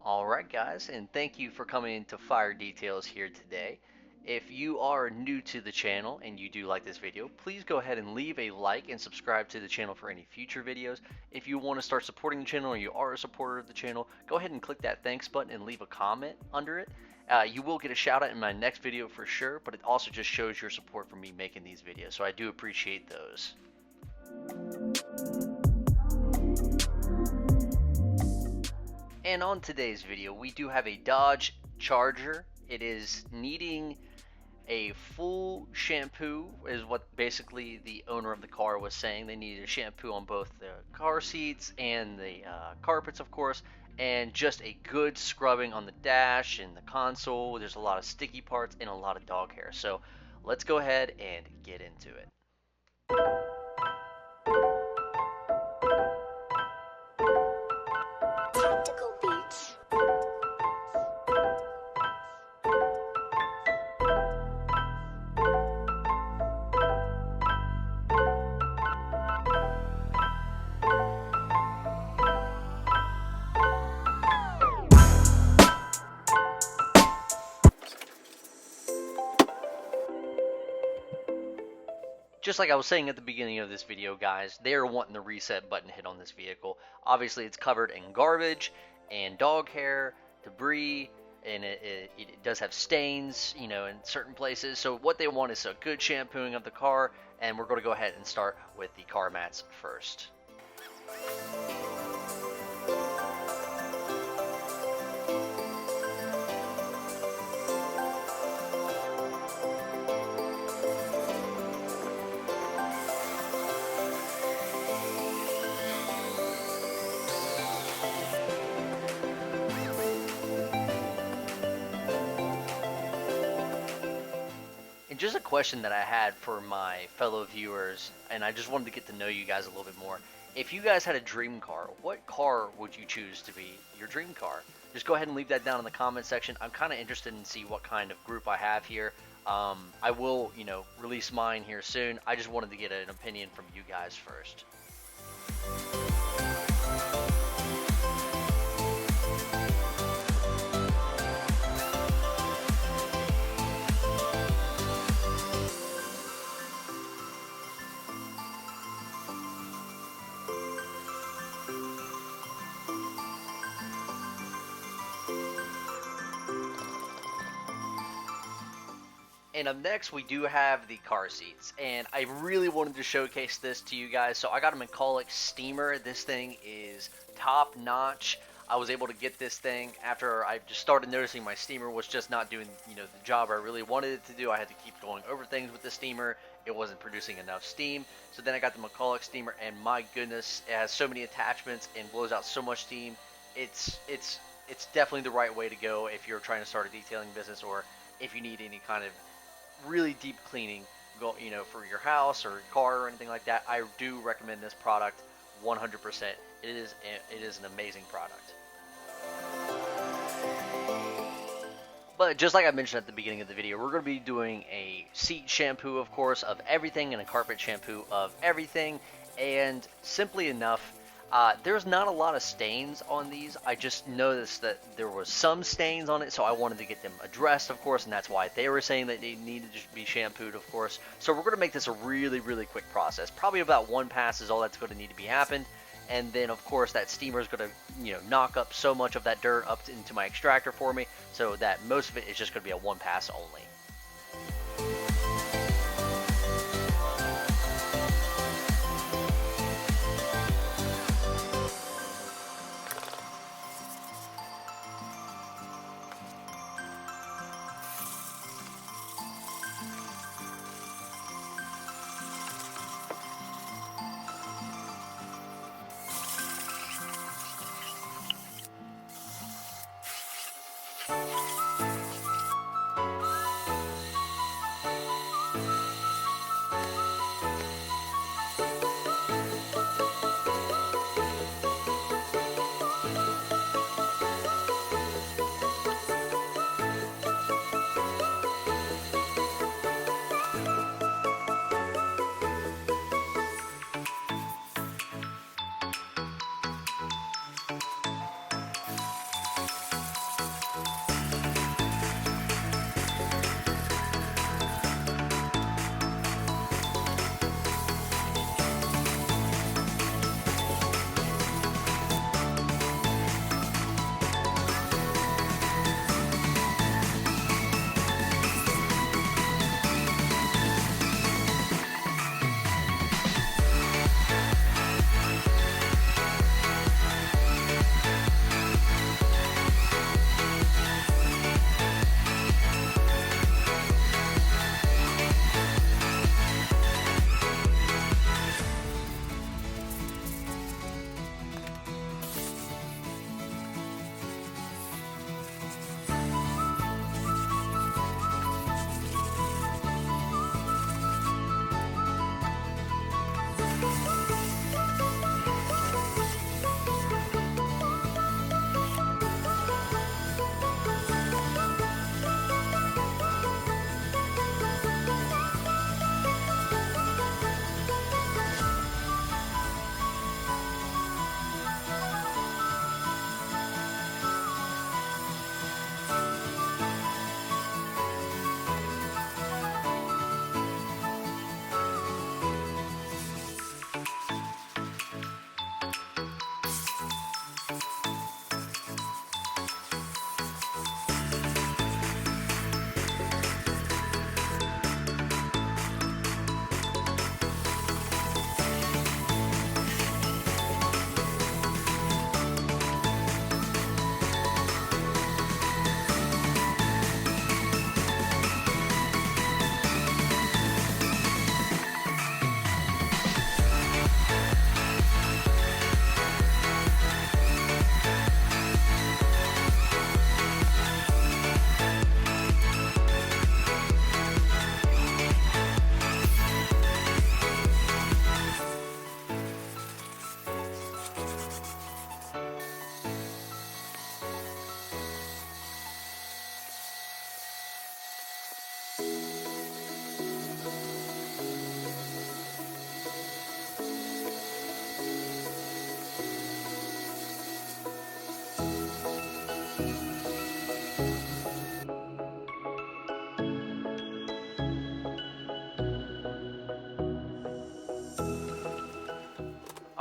Alright guys, and thank you for coming into Fire Details here today. If you are new to the channel and you do like this video, please go ahead and leave a like and subscribe to the channel for any future videos. If you want to start supporting the channel or you are a supporter of the channel, go ahead and click that thanks button and leave a comment under it. You will get a shout out in my next video for sure, but it also just shows your support for me making these videos, so I do appreciate those. And on today's video, we do have a Dodge Charger. It is needing a full shampoo, is what basically the owner of the car was saying. They needed a shampoo on both the car seats and the carpets, of course, and just a good scrubbing on the dash and the console. There's a lot of sticky parts and a lot of dog hair. So let's go ahead and get into it. Tactical Beats. Just like I was saying at the beginning of this video, guys, they are wanting the reset button hit on this vehicle. Obviously, it's covered in garbage and dog hair, debris, and it does have stains, you know, in certain places. So what they want is a good shampooing of the car, and we're going to go ahead and start with the car mats first. And just a question that I had for my fellow viewers, and I just wanted to get to know you guys a little bit more. If you guys had a dream car, what car would you choose to be your dream car? Just go ahead and leave that down in the comment section. I'm kind of interested in see what kind of group I have here. I will, release mine here soon. I just wanted to get an opinion from you guys first. And up next, we do have the car seats, and I really wanted to showcase this to you guys. So I got a McCulloch steamer. This thing is top notch. I was able to get this thing after I just started noticing my steamer was just not doing, the job I really wanted it to do. I had to keep going over things with the steamer. It wasn't producing enough steam. So then I got the McCulloch steamer, and my goodness, it has so many attachments and blows out so much steam. It's definitely the right way to go if you're trying to start a detailing business, or if you need any kind of really deep cleaning, for your house or your car or anything like that. I do recommend this product 100%. It is an amazing product. But just like I mentioned at the beginning of the video, we're going to be doing a seat shampoo, of course, of everything, and a carpet shampoo of everything. And simply enough, there's not a lot of stains on these. I just noticed that there was some stains on it, so I wanted to get them addressed, of course, and that's why they were saying that they needed to be shampooed, of course. So we're going to make this a really, really quick process. Probably about one pass is all that's going to need to be happened. And then, of course, that steamer is going to, knock up so much of that dirt up into my extractor for me, so that most of it is just going to be a one pass only.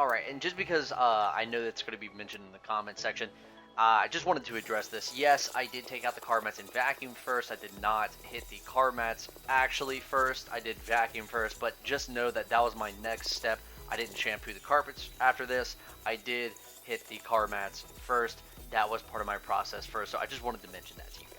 All right, and just because I know that's going to be mentioned in the comment section, I just wanted to address this. Yes, I did take out the car mats and vacuum first. I did not hit the car mats actually first. I did vacuum first, but just know that that was my next step. I didn't shampoo the carpets after this. I did hit the car mats first. That was part of my process first, so I just wanted to mention that to you guys.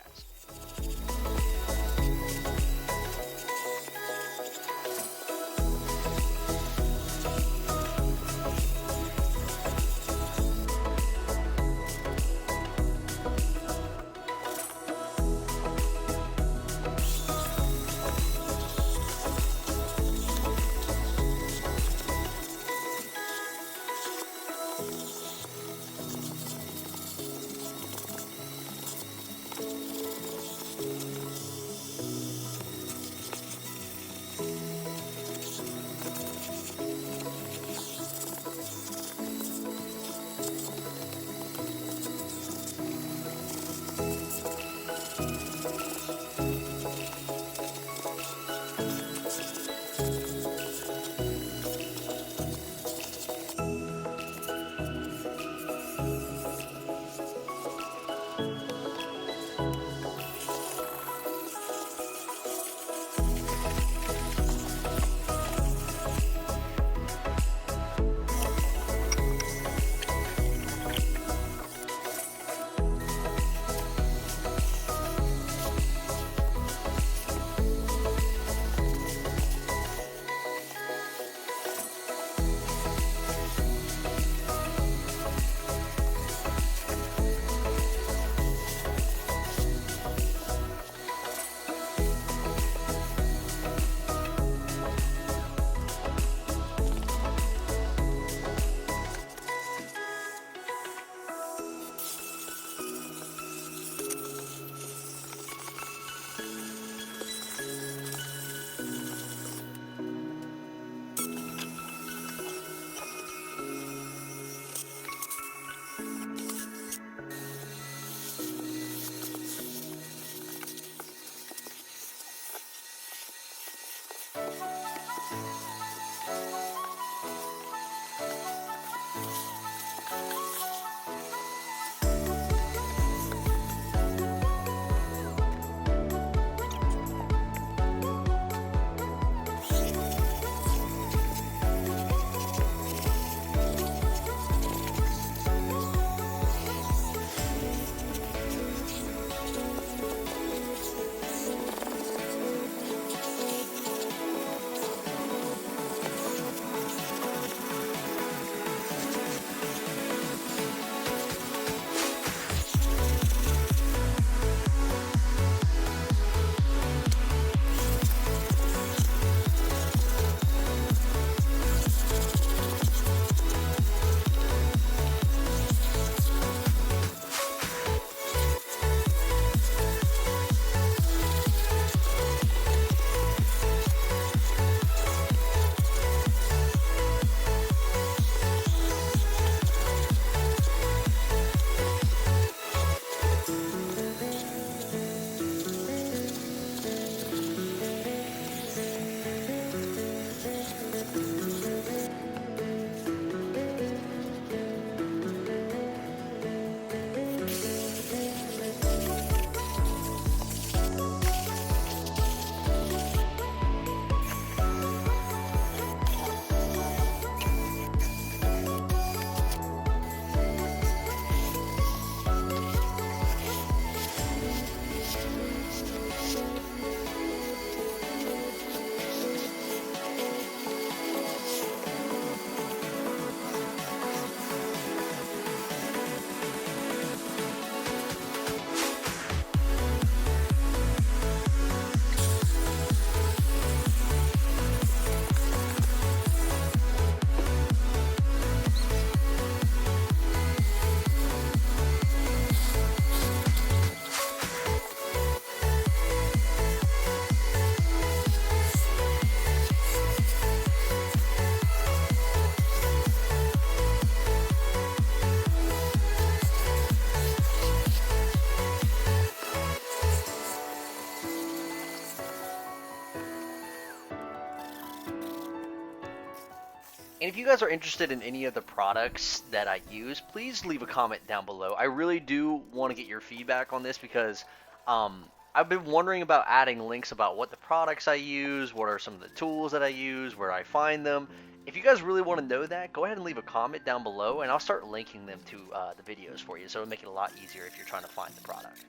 And if you guys are interested in any of the products that I use, please leave a comment down below. I really do want to get your feedback on this because I've been wondering about adding links about what the products I use, what are some of the tools that I use, where I find them. If you guys really want to know that, go ahead and leave a comment down below, and I'll start linking them to the videos for you, so it'll make it a lot easier if you're trying to find the product.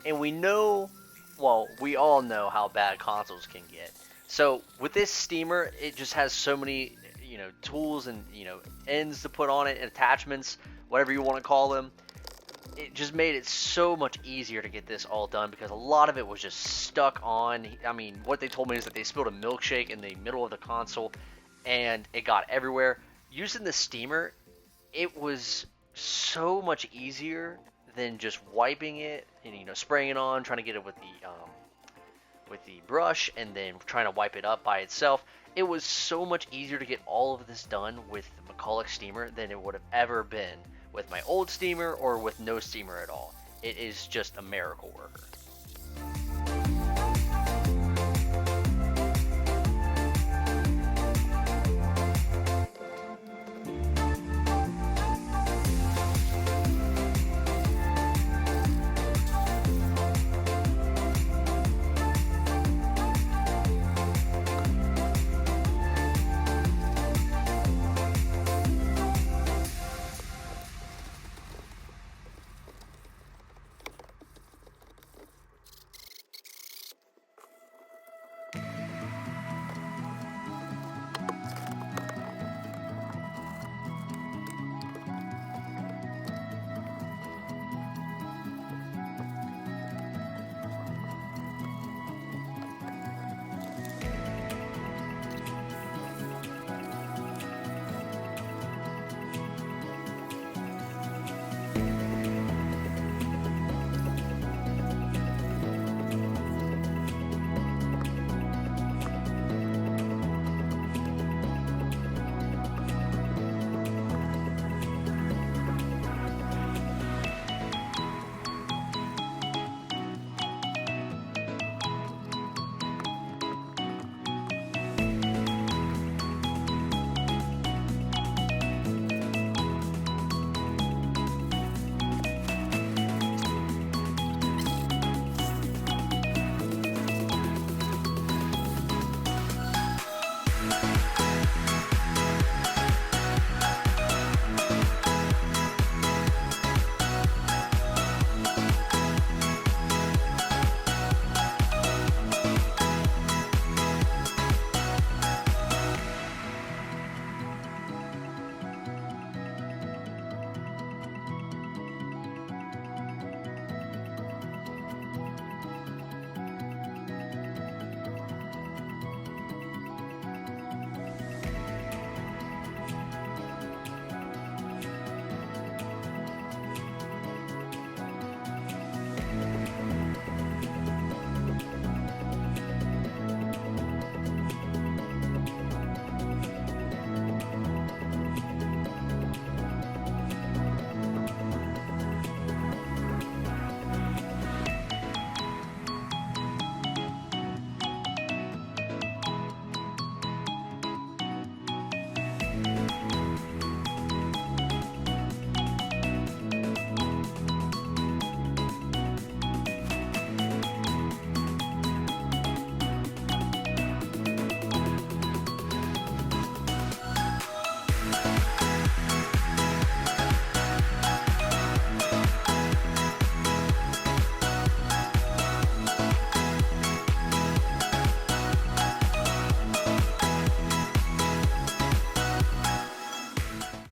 And we know, well, we all know how bad consoles can get. So with this steamer, it just has so many, tools and, ends to put on it, attachments, whatever you want to call them. It just made it so much easier to get this all done because a lot of it was just stuck on. I mean, what they told me is that they spilled a milkshake in the middle of the console and it got everywhere. Using the steamer, it was so much easier than just wiping it and spraying it on, trying to get it with the brush, and then trying to wipe it up by itself. It was so much easier to get all of this done with the McCulloch steamer than it would have ever been with my old steamer or with no steamer at all. It is just a miracle worker.